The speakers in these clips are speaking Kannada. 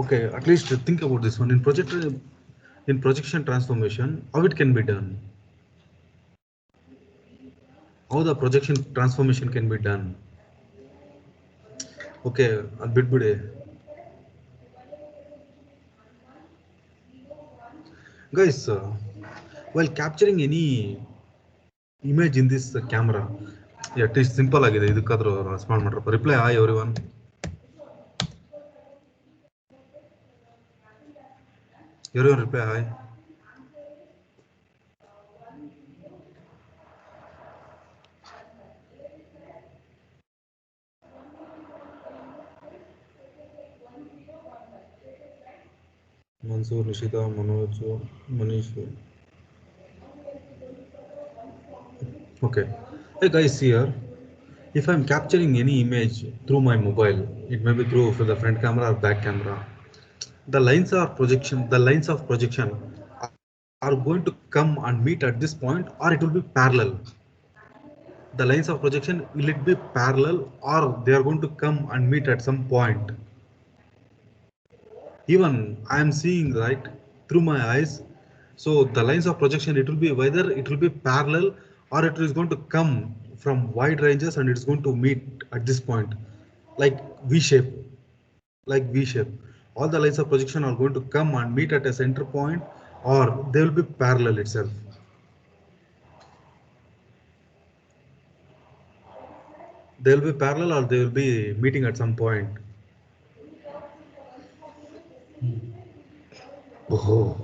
Okay, at least think about this one. In projection transformation, how it can be done? How the projection transformation can be done? Okay, a bit bude. Guys, while capturing any image in this camera, yeah, it is simple ಆಗಿದೆ ಇದಕ್ಕಾದ್ರೂ ರೆಸ್ಪಾಂಡ್ ಮಾಡ್ರಪ್ಪ reply hi everyone reply hi Mansoor Nishita Manoj Manish okay hey guys here if I'm capturing any image through my mobile it may be through the front camera or back camera the lines of projection are going to come and meet at this point or it will be parallel the lines of projection will it be parallel or they are going to come and meet at some point even I am seeing right through my eyes so the lines of projection it will be whether it will be parallel or it is going to come from wide ranges and it's going to meet at this point like v shape like v shape all the lines of projection are going to come and meet at a center point or they will be parallel itself they will be parallel or they will be meeting at some point oh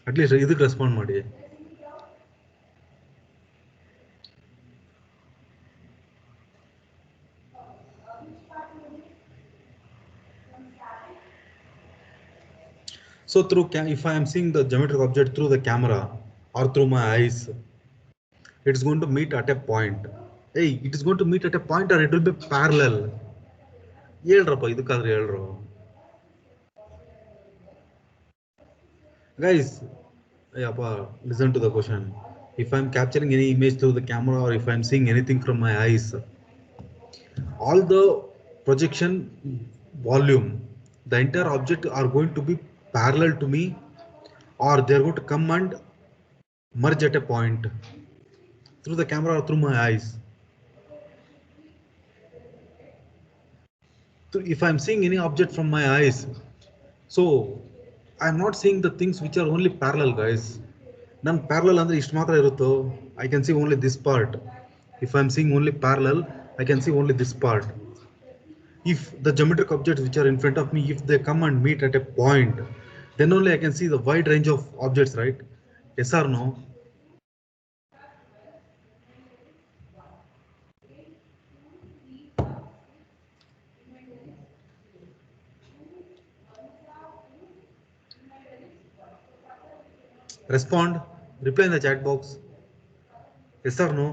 at least ಇದಕ್ಕೆ ರೆಸ್ಪಾಂಡ್ ಮಾಡಿ so through if I am seeing the geometric object through the camera or through my eyes it's going to meet at a point hey it is going to meet at a point or it will be parallel ಹೇಳ್ರಪ್ಪ ಇದಕ್ಕಾದ್ರೆ ಹೇಳ್ರು guys yappa listen to the question if I'm capturing any image through the camera or if I'm seeing anything from my eyes all the projection volume the entire object are going to be parallel to me or they're going to come and merge at a point through the camera or through my eyes so if I'm seeing any object from my eyes so I'm not seeing the things which are only parallel guys nan parallel andre ishtu matra irutto I can see only this part if I'm seeing only parallel I can see only this part if the geometric objects which are in front of me if they come and meet at a point then only I can see the wide range of objects right yes or no respond reply in the chat box yes or no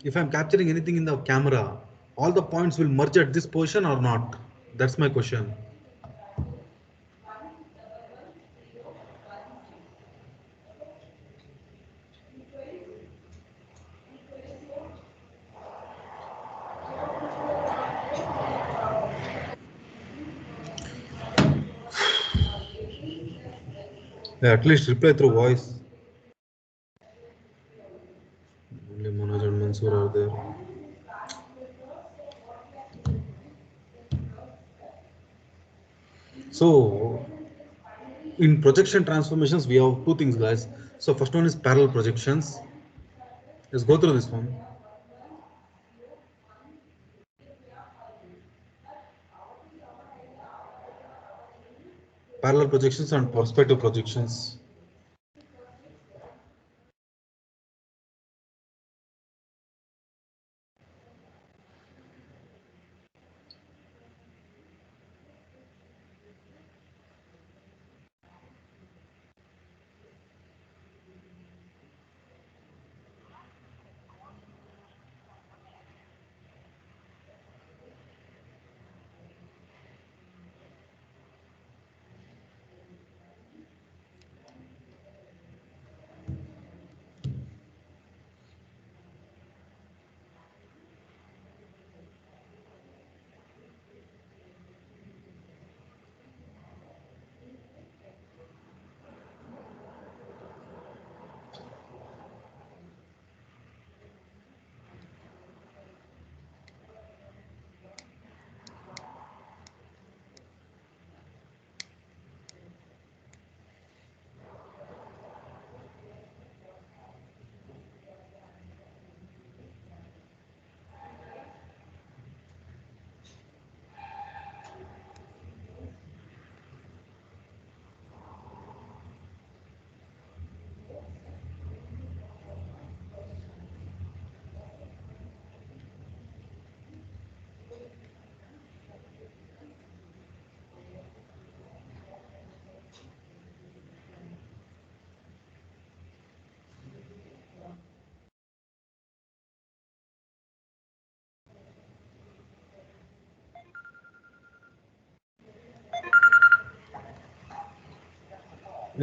if I'm capturing anything in the camera all the points will merge at this position or not that's my question yeah, at least reply through voice only Manoj and Mansoor are there so in projection transformations we have two things guys so first one is parallel projections let's go through this one parallel projections and perspective projections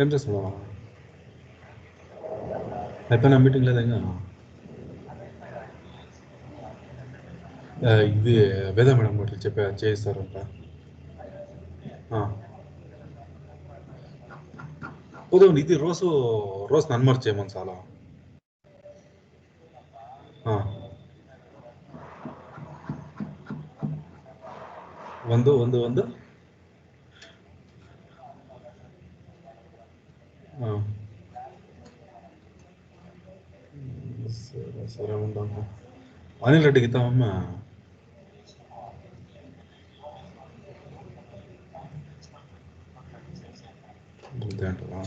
ఏం చేస్తున్నావా? అయిపోయినా మీటింగ్ లేదా ఇంకా? ఇది వేద మేడం ఇట్లా చేయిస్తారంట. ಹೌದು ಇದು ರೋಸ್ ನನ್ನ ಮರ್ಚೆ ಒಂದ್ಸಲ. ಹಾಂ ಒಂದು ಒಂದು ಒಂದು ಹಾಂ సరే సరే ఉంటాము. అనిల్ రెడ్డికి ఇద్దామమ్మా. అంతే అంటావా?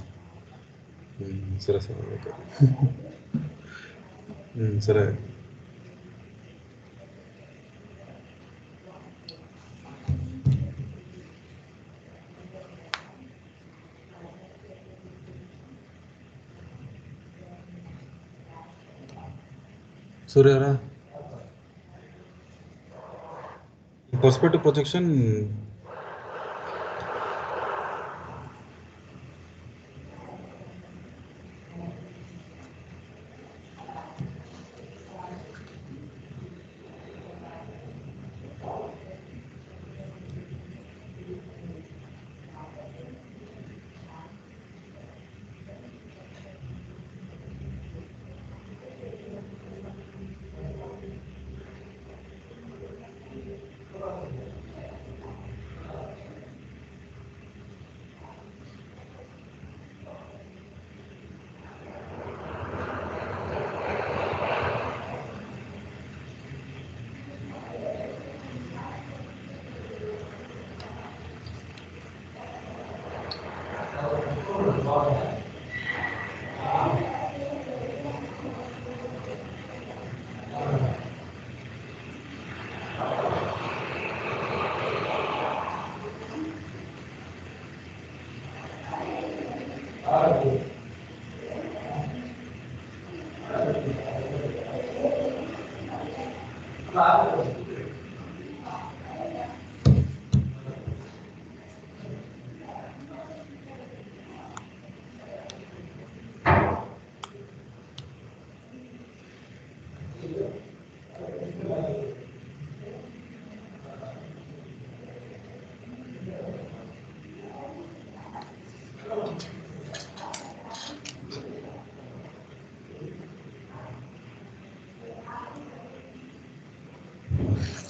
సరే సరే ఓకే. సరే. సూర్యారా perspective projection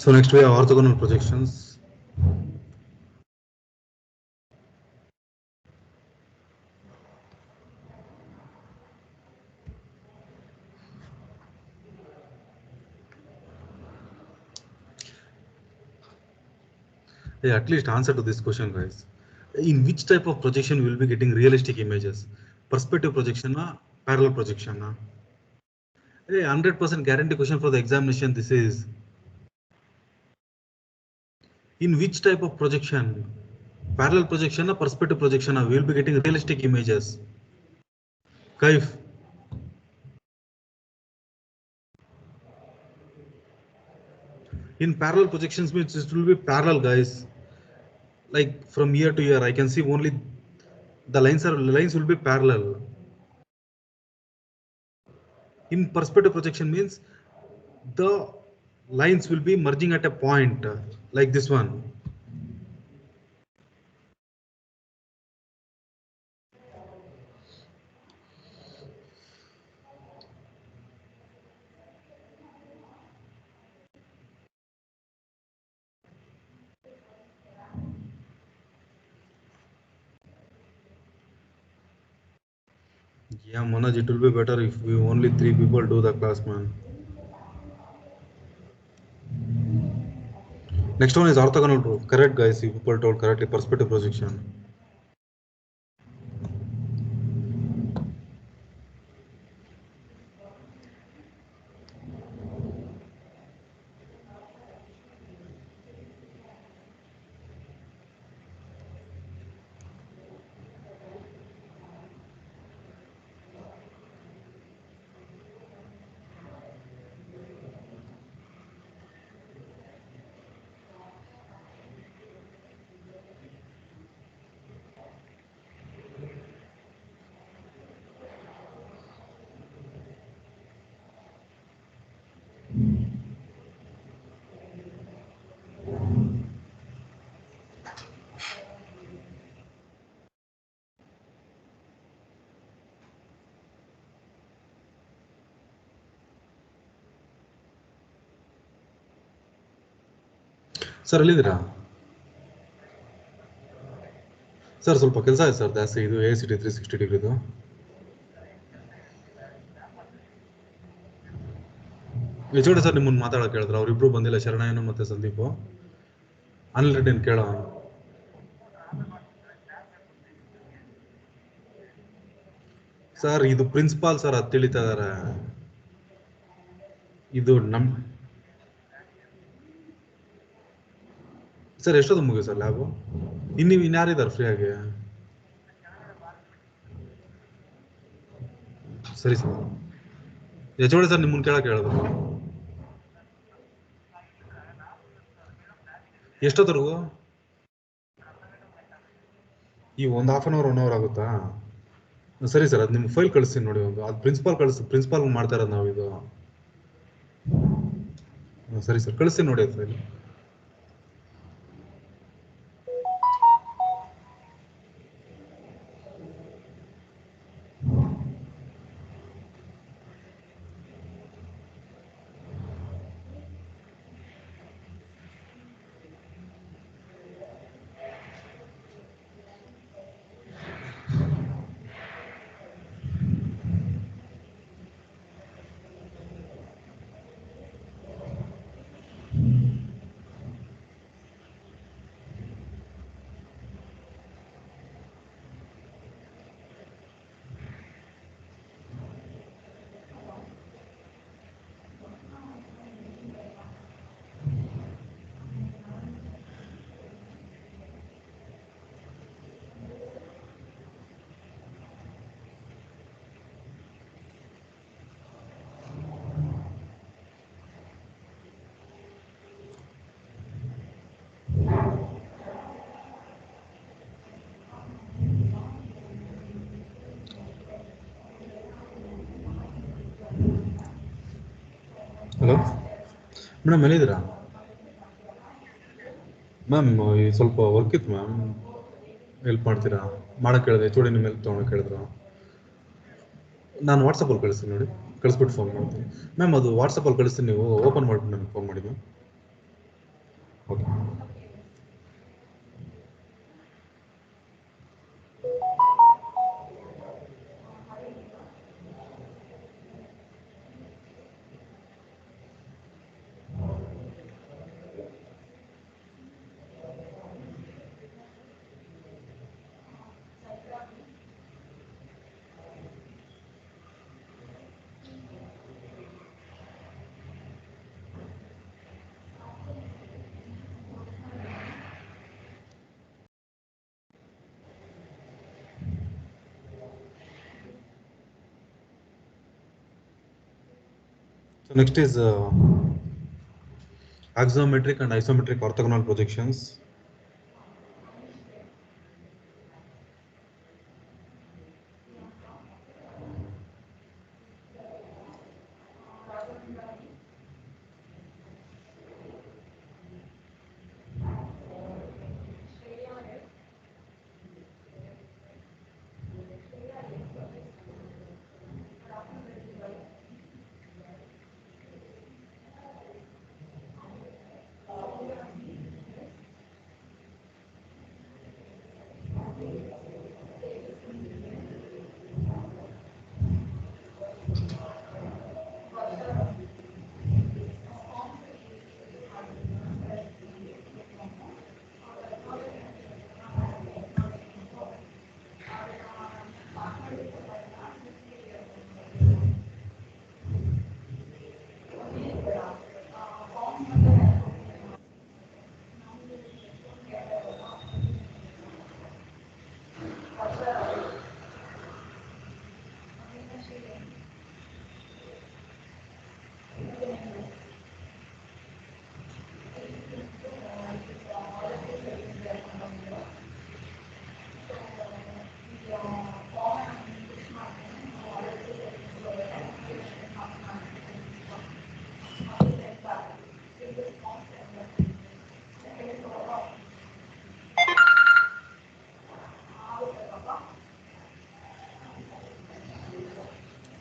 So next we have orthogonal projections. Hey, at least answer to this question, guys. In which type of projection we will be getting realistic images? Perspective projection or parallel projection? Hey, 100% guarantee question for the examination. This is in which type of projection? Parallel projection or perspective projection? We will be getting realistic images. Kaif. In parallel projections means it will be parallel, guys. Like from year to year, I can see only the lines will be parallel. In perspective projection means the lines will be merging at a point like this one. Yeah, Manoj, it will be better if we only 3 people do the class, man. Next one is orthogonal proof. Correct, guys. You people told correctly. Perspective projection. Sir ಎಲ್ಲಿದ್ದೀರಾ ಸರ್? ಸ್ವಲ್ಪ ಕೆಲಸ ಇದೆ ಸರ್ ಜಾಸ್ತಿ. ಇದು AICTE 360 ಡಿಗ್ರಿದು. HOD ಸರ್ ನಿಮ್ಮನ್ನು ಮಾತಾಡೋಕೆ ಹೇಳಿದ್ರು. ಅವರಿಬ್ರು ಬಂದಿಲ್ಲ, ಶರಣಯ್ಯನ ಮತ್ತೆ ಸಂದೀಪು. ಅನಿಲ್ ರೆಡ್ಡಿನ ಕೇಳೋ. ಸರ್ ಇದು ಪ್ರಿನ್ಸಿಪಾಲ್ ಸರ್, ಅದು ತಿಳಿತಾ ಇದಾರೆ. ಇದು ನಮ್ ಸರ್ ಎಷ್ಟೊತ್ತು ಮುಗಿಯು ಸರ್ ಲ್ಯಾಬು? ನೀವು ಇನ್ಯಾರಿದ್ದಾರೆ ಫ್ರೀ ಆಗಿ? ಸರಿ ಸರ್. HOD ಸರ್ ನಿಮ್ಮನ್ನು ಕೇಳಕ್ಕೆ ಹೇಳಿದ್ರು. ಎಷ್ಟೊತ್ತರೆಗೂ? ಈ ಒಂದು ಹಾಫ್ ಆನ್ ಅವರ್ 1 ಅವರ್ ಆಗುತ್ತಾ? ಸರಿ ಸರ್, ಅದು ನಿಮ್ಗೆ ಫೈಲ್ ಕಳಿಸ್ತೀನಿ ನೋಡಿ. ಒಂದು ಅದು ಪ್ರಿನ್ಸಿಪಾಲ್ ಮಾಡ್ತಾ ಇರೋದು ನಾವು ಇದು. ಸರಿ ಸರ್, ಕಳಿಸ್ತೀನಿ ನೋಡಿ ಅದು ಫೈಲ್. ಹಲೋ ಮೇಡಮ್, ಎಲ್ಲಿದ್ದೀರಾ? ಮ್ಯಾಮ್ ಸ್ವಲ್ಪ ವರ್ಕ್ ಇತ್ತು ಮ್ಯಾಮ್, ಹೆಲ್ಪ್ ಮಾಡ್ತೀರಾ? ಮಾಡೋಕ್ಕೆ ಕೇಳಿದೆ, HOD ನಿಮ್ಮ ಹೆಲ್ಪ್ ತೊಗೊಳಕ್ಕೆ ಹೇಳಿದ್ರು. ನಾನು ವಾಟ್ಸಪ್ಪಲ್ಲಿ ಕಳಿಸ್ತೀನಿ ನೋಡಿ, ಕಳಿಸ್ಬಿಟ್ಟು ಫೋನ್ ಮಾಡ್ತೀನಿ ಮ್ಯಾಮ್. ಅದು ವಾಟ್ಸಪ್ಪಲ್ಲಿ ಕಳಿಸ್ತೀನಿ, ನೀವು ಓಪನ್ ಮಾಡಿಬಿಟ್ಟು ನನಗೆ ಫೋನ್ ಮಾಡಿ ma'am. Okay. So next is axonometric and isometric orthogonal projections.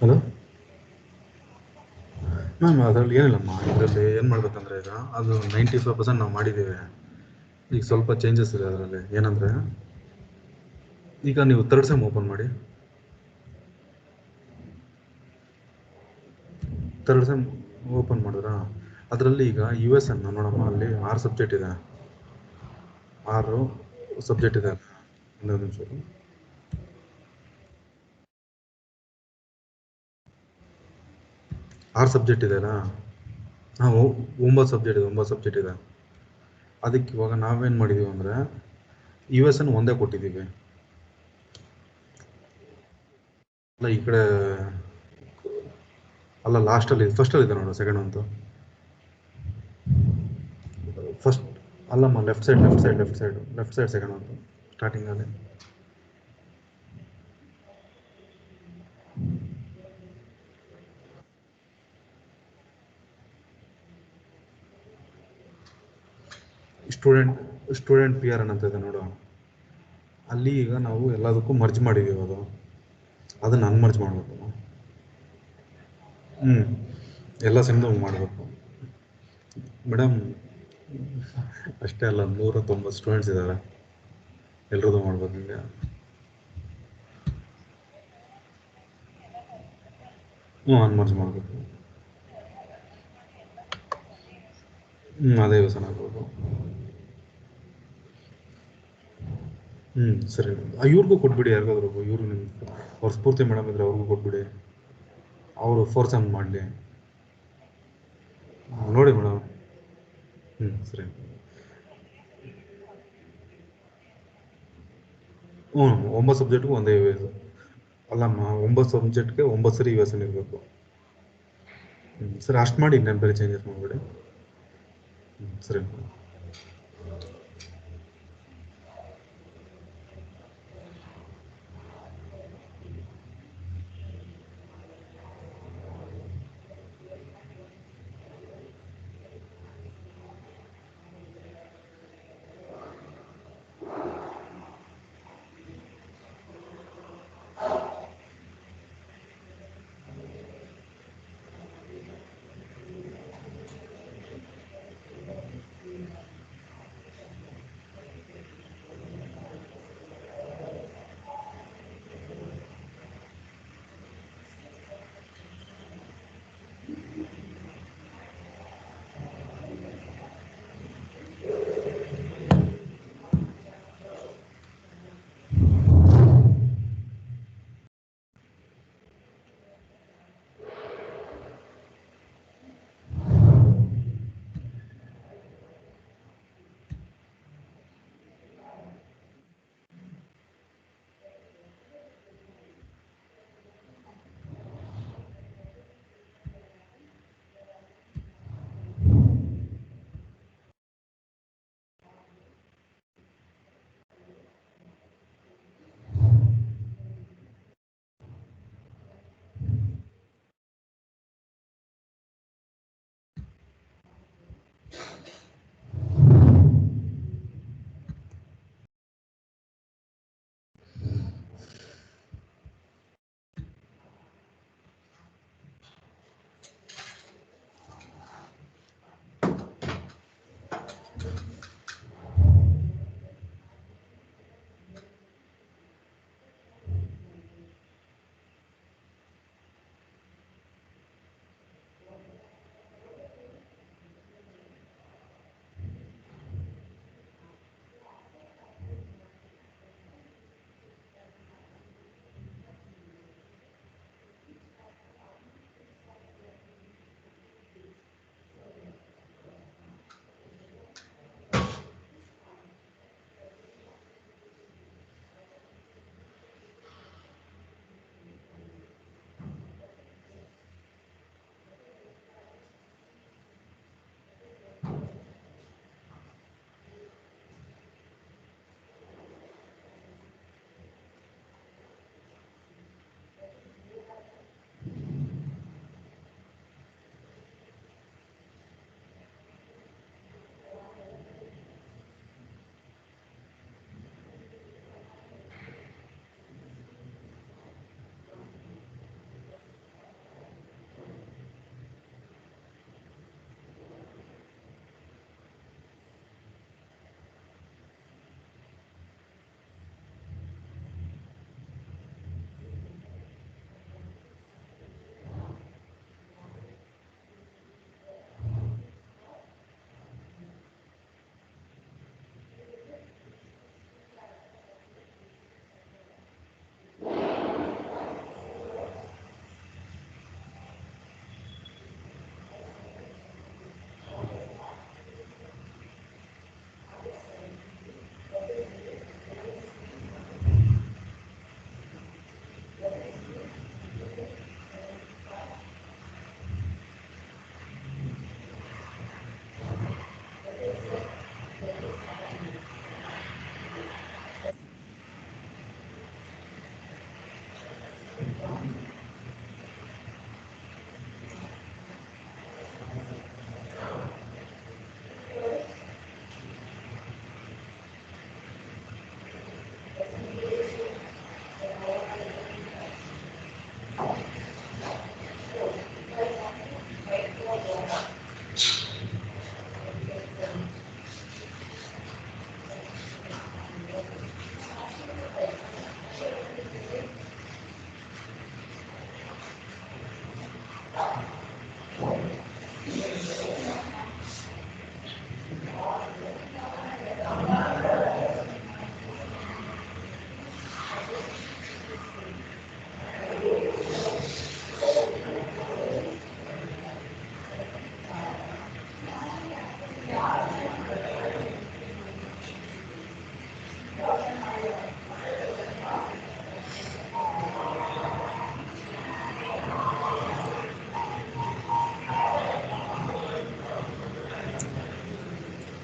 Hello? Ma'am ಅದರಲ್ಲಿ ಏನಿಲ್ಲಮ್ಮ, ಇದರಲ್ಲಿ ಏನು ಮಾಡ್ಬೇಕಂದ್ರೆ ಈಗ ಅದು 95% ನಾವು ಮಾಡಿದ್ದೀವಿ. ಈಗ ಸ್ವಲ್ಪ ಚೇಂಜಸ್ ಇದೆ ಅದರಲ್ಲಿ. ಏನಂದರೆ ಈಗ ನೀವು ಥರ್ಡ್ ಸೆಮ್ ಓಪನ್ ಮಾಡಿ. ಥರ್ಡ್ ಸೆಮ್ ಓಪನ್ ಮಾಡಿದ್ರಾ, ಅದರಲ್ಲಿ ಈಗ ಯು ಎಸ್ ಅನ್ನು ನೋಡಮ್ಮ, ಅಲ್ಲಿ 6 ಸಬ್ಜೆಕ್ಟ್ ಇದೆ. 6 ಸಬ್ಜೆಕ್ಟ್ ಇದೆ. ಇನ್ನೊಂದು ನಿಮಿಷ. 6 ಸಬ್ಜೆಕ್ಟ್ ಇದೆನಾ? ಹಾಂ, 9 ಸಬ್ಜೆಕ್ಟ್ ಇದೆ. ಅದಕ್ಕೆ ಇವಾಗ ನಾವೇನು ಮಾಡಿದ್ದೀವಿ ಅಂದರೆ ಯು ಎಸ್ ಅನ್ನು ಒಂದೇ ಕೊಟ್ಟಿದ್ದೀವಿ. ಅಲ್ಲ ಈ ಕಡೆ ಅಲ್ಲ, ಲಾಸ್ಟಲ್ಲಿ ಫಸ್ಟಲ್ಲಿ ಇದೆ ನೋಡು, ಸೆಕೆಂಡ್ ಅಂತೂ ಫಸ್ಟ್ ಅಲ್ಲಮ್ಮ, ಲೆಫ್ಟ್ ಸೈಡ್ ಸೆಕೆಂಡ್ ಅಂತೂ ಸ್ಟಾರ್ಟಿಂಗಲ್ಲಿ. ಸ್ಟೂಡೆಂಟ್ ಪಿ ಆರ್ ಎನ್ ಅಂತ ಇದೆ ನೋಡು, ಅಲ್ಲಿ ಈಗ ನಾವು ಎಲ್ಲದಕ್ಕೂ ಮರ್ಜ್ ಮಾಡಿದ್ದೀವಿ. ಅದನ್ನು ಅನ್ಮರ್ಜ್ ಮಾಡಬೇಕು. ಎಲ್ಲ ಸೆಮ್ದು ಮಾಡಬೇಕು ಮೇಡಮ್. ಅಷ್ಟೇ ಅಲ್ಲ, 190 ಸ್ಟೂಡೆಂಟ್ಸ್ ಇದ್ದಾರೆ, ಎಲ್ರದ್ದು ಮಾಡ್ಬೇಕು ಈಗ. ಅನ್ಮರ್ಜ್ ಮಾಡಬೇಕು. ಅದೇ ವ್ಯಸನ ಆಗ್ಬೋದು. ಸರಿ. ಇವ್ರಿಗೂ ಕೊಟ್ಬಿಡಿ, ಯಾರಿಗಾದ್ರು ಇವರು ನಿಮ್ಮ ಅವ್ರ ಸ್ಫೂರ್ತಿ ಮೇಡಮ್ ಇದ್ರೆ ಅವ್ರಿಗೂ ಕೊಟ್ಬಿಡಿ, ಅವರು ಫೋರ್ಸ್ ಸೆಮ್ ಮಾಡಲಿ. ನೋಡಿ ಮೇಡಮ್. ಸರಿ. 9 ಸಬ್ಜೆಕ್ಟ್ಗೂ ಒಂದೇ ಯು ಎಸ್. ಅಲ್ಲಮ್ಮ, 9 ಸಬ್ಜೆಕ್ಟ್ಗೆ 9 ಸರಿ ಯು ಎಸ್ ಎನ್ ಇರಬೇಕು. ಸರಿ, ಅಷ್ಟು ಮಾಡಿ, ನಾನು ಬೇರೆ ಚೇಂಜಸ್ ಮಾಡಬೇಡಿ. ಸರಿ.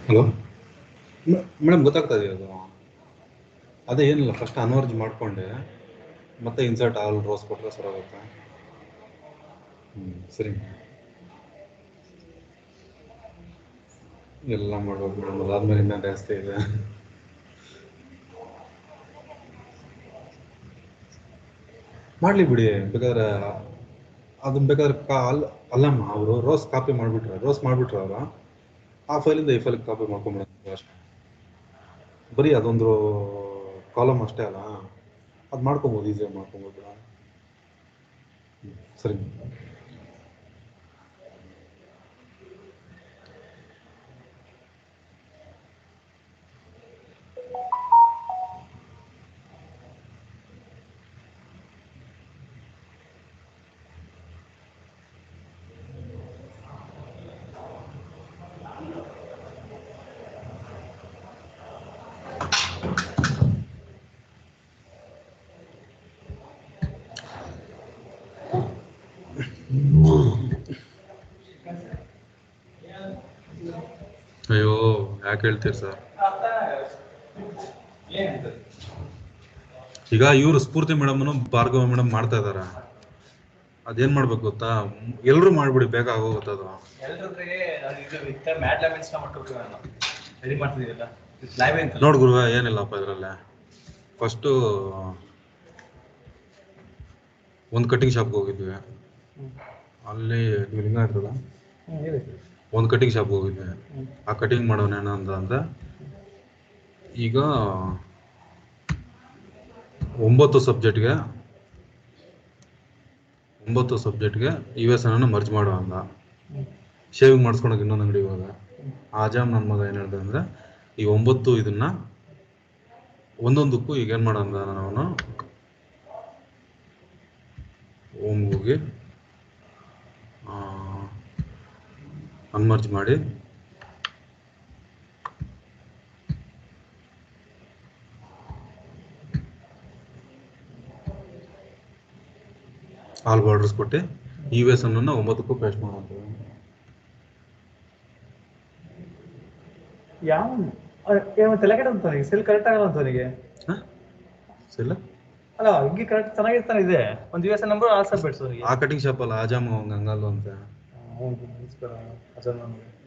ಹಲೋ ಮೇಡಮ್, ಗೊತ್ತಾಗ್ತಾ ಇದೆ ಅದು. ಅದೇ ಏನಿಲ್ಲ, ಫಸ್ಟ್ ಅನ್ವರ್ಜ್ ಮಾಡಿಕೊಂಡೆ ಮತ್ತೆ ಇನ್ಸರ್ಟ್ ಆಲ್ ರೋಸ್ ಕೊಟ್ಟರೆ ಸರ್ ಆಗುತ್ತೆ. ಸರಿ ಎಲ್ಲ ಮಾಡ್ಬೇಕು ಮೇಡಮ್, ಅದಾದ್ಮೇಲೆ ಇನ್ನೂ ಜಾಸ್ತಿ ಇದೆ. ಮಾಡಲಿ ಬಿಡಿ, ಬೇಕಾದ್ರೆ ಅದನ್ನ ಬೇಕಾದ್ರೆ ಅಲ್ಲಮ್ಮ, ಅವರು ರೋಸ್ ಕಾಪಿ ಮಾಡಿಬಿಟ್ರೆ ಅವರು ಆ ಫೈಲಿಂದ ಈ ಫೈಲಿಗೆ ಕಾಪಿ ಮಾಡ್ಕೊಂಬಿಡೋದು ಅಷ್ಟೇ. ಬರೀ ಅದೊಂದು ಕಾಲಮ್ ಅಷ್ಟೇ ಅಲ್ಲ, ಅದು ಮಾಡ್ಕೊಬೋದು, ಈಸಿಯಾಗಿ ಮಾಡ್ಕೊಬೋದು. ಸರಿ. ಅಯ್ಯೋ, ಯಾಕೆ ಹೇಳ್ತೀರಿ ಸರ್? ಈಗ ಇವರು ಸ್ಫೂರ್ತಿ ಮೇಡಮ್ನು ಭಾರ್ಗವ ಮೇಡಮ್ ಮಾಡ್ತಾ ಇದಾರ. ಅದೇನ್ ಮಾಡ್ಬೇಕು ಗೊತ್ತಾ, ಎಲ್ರು ಮಾಡ್ಬಿಡಿ, ಬೇಗ ಆಗೋಗುತ್ತೆ ಅದು. ನೋಡ್ ಗುರುವ, ಏನಿಲ್ಲಪ್ಪ ಇದ್ರಲ್ಲೇ. ಫಸ್ಟು ಒಂದು ಕಟಿಂಗ್ ಶಾಪ್ಗೆ ಹೋಗಿದ್ವಿ, ಅಲ್ಲಿ ನೀವು ಲಿಂಗಾಯತದ ಒಂದು ಕಟಿಂಗ್ ಶಾಪ್ಗೆ ಹೋಗಿದ್ವಿ. ಆ ಕಟಿಂಗ್ ಮಾಡೋಣ ಅಂದ್ರೆ ಈಗ 9 ಸಬ್ಜೆಕ್ಟ್ಗೆ US ಮರ್ಜ್ ಮಾಡೋ ಅಂದ. ಶೇವಿಂಗ್ ಮಾಡಿಸ್ಕೊಳಕ್ಕೆ ಇನ್ನೊಂದು ಅಂಗಡಿ ಇವಾಗ ಆಜಾಮ್ ನನ್ನ ಮಗ ಏನು ಹೇಳ್ದೆ ಅಂದರೆ, ಈ 9 ಇದನ್ನ ಒಂದೊಂದಕ್ಕೂ ಈಗ ಏನು ಮಾಡೋ ಅಂದ, ನಾನು ಹೋಗಿ ಅನ್ಮರ್ಜ್ ಮಾಡಿ ಆಲ್ ಬಾರ್ಡರ್ಸ್ ಕೊಟ್ಟು US 9ಕ್ಕೂ ಪೇಸ್ಟ್ ಮಾಡೋದು. ತಲೆಗಡೆ ಸೆಲ್ ಕರೆಕ್ಟ್ ಆಗಲ್ಲ ಅಂತವನಿಗೆ. ಸೆಲ್ ಅಲ್ಲ, ಹಿಂಗೆ ಕರೆಕ್ಟ್ ಚೆನ್ನಾಗಿರ್ತಾನೆ ಇದೆ. ಒಂದು US ನಂಬರ್ ಆ ಕಟಿಂಗ್ ಶಾಪ್ ಅಲ್ಲ, ಆಜಾಮ್ ಹಂಗಲ್ಲ ಅಂತ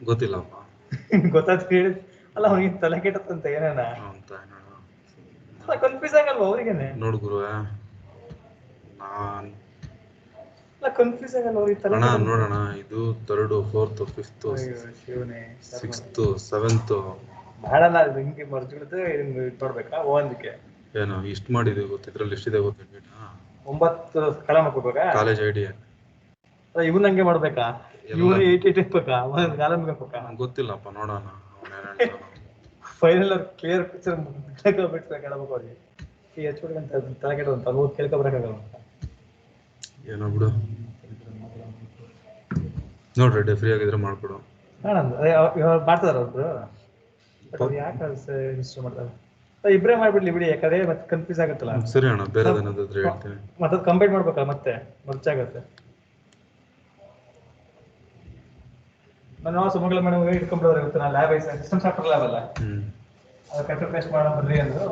ಗೊತ್ತಿಲ್ಲಪ್ಪ. ಗೊತ್ತಾಯ್ತು ಹೇಳಿ. ಅಲ್ಲ, ಅವ್ನಿಗೆ ತಲೆ ಕೆಟ್ಟಂತ ಏನೇನ ಅಂತ ಕನ್ಫ್ಯೂಸ್ ಆಗಲ್ವಾ ಅವ್ರಿಗೇನೆ? ನೋಡು ಗುರು, ನಾನ್ ಕನ್ಫ್ಯೂಸ್ ಆಗಲ್ಲ ಅವ್ರಿಗೆ ತಲೆ? ನೋಡೋಣ, ಇದು 3rd 4th 5th 6th 7th ಮಾಡಲ್ಲ. ಹಿಂಗೆ ಮರ್ಜಿಬಿಡುತ್ತೆ, ಇದು ಮಾಡ್ಬೇಕಾ ಒಂದಕ್ಕೆ ಏನು ಇಷ್ಟು ಮಾಡಿದೆ ಗೊತ್ತಿದ್ರಲ್ಲಿ ಎಷ್ಟಿದೆ ಗೊತ್ತಿಲ್ಲ. 9 ಕಾಲಮ್ ಹಾಕೋಬೇಕಾ? ಕಾಲೇಜ್ ಐಡಿಯಾ ಇವನ್ ಹಂಗೆ ಮಾಡ್ಬೇಕಾ? ಇವನು 8 ಹಾಕ್ಬೇಕಾ? ಒಂದೊಂದು ಕಾಲಮ್ ಹಾಕ್ಬೇಕಾ? ಗೊತ್ತಿಲ್ಲಪ್ಪ, ನೋಡೋಣ. ಫೈನಲ್ ಕ್ಲಿಯರ್ ಪಿಕ್ಚರ್ ಕೇಳಬೇಕು ಅವ್ರಿಗೆ. ಹೆಚ್ಚುಬಿಡ್ಕಂತ ತಲೆ ಕೆಟ್ಟದಂತ ಅದು ಕೇಳ್ಕೊಬರಕ್ಕಾಗಲ್ಲ. ಏನೋ ಬಿಡು, ನೋಡ್ರಿ ಫ್ರೀ ಆಗಿದ್ರೆ ಮಾಡ್ಕೊಡು. ಮಾಡ್ತಾರ ಒಬ್ರು, ಯಾಕೆ ಇನ್ಸ್ಟಾಲ್ ಮಾಡ್ತಾರೆ? ಇಬ್ಬರೇ ಮಾಡ್ಬಿಡ್ಲಿ ಬಿಡಿ, ಯಾಕಂದ್ರೆ ಮತ್ತೆ ಕನ್ಫ್ಯೂಸ್ ಆಗುತ್ತಲ್ಲ. ಸರಿ ಅಣ್ಣ, ಬೇರೆ ಏನಾದ್ರು ಹೇಳ್ತೀನಿ. ಮತ್ತೆ ಕಂಪ್ಲೀಟ್ ಮಾಡ್ಬೇಕಾ? ಮತ್ತೆ ಮರ್ಚಾಗತ್ತೆ. ನಾನು ಸುಮಂಗಲ ಮೇಡಮ್ ಇಟ್ಕೊಂಡ್ಬಿಡೋರು ಇವತ್ತು. ನಾನು ಲ್ಯಾಬ್ ಸಿಸ್ಟಮ್ ಸಾಫ್ಟ್ವೇರ್ ಲ್ಯಾಬ್ ಅಲ್ಲ, ಅದು ಕರೆಕ್ಟ್ ಟೆಸ್ಟ್ ಮಾಡೋ ಬರ್ರಿ ಅಂದ್ರು.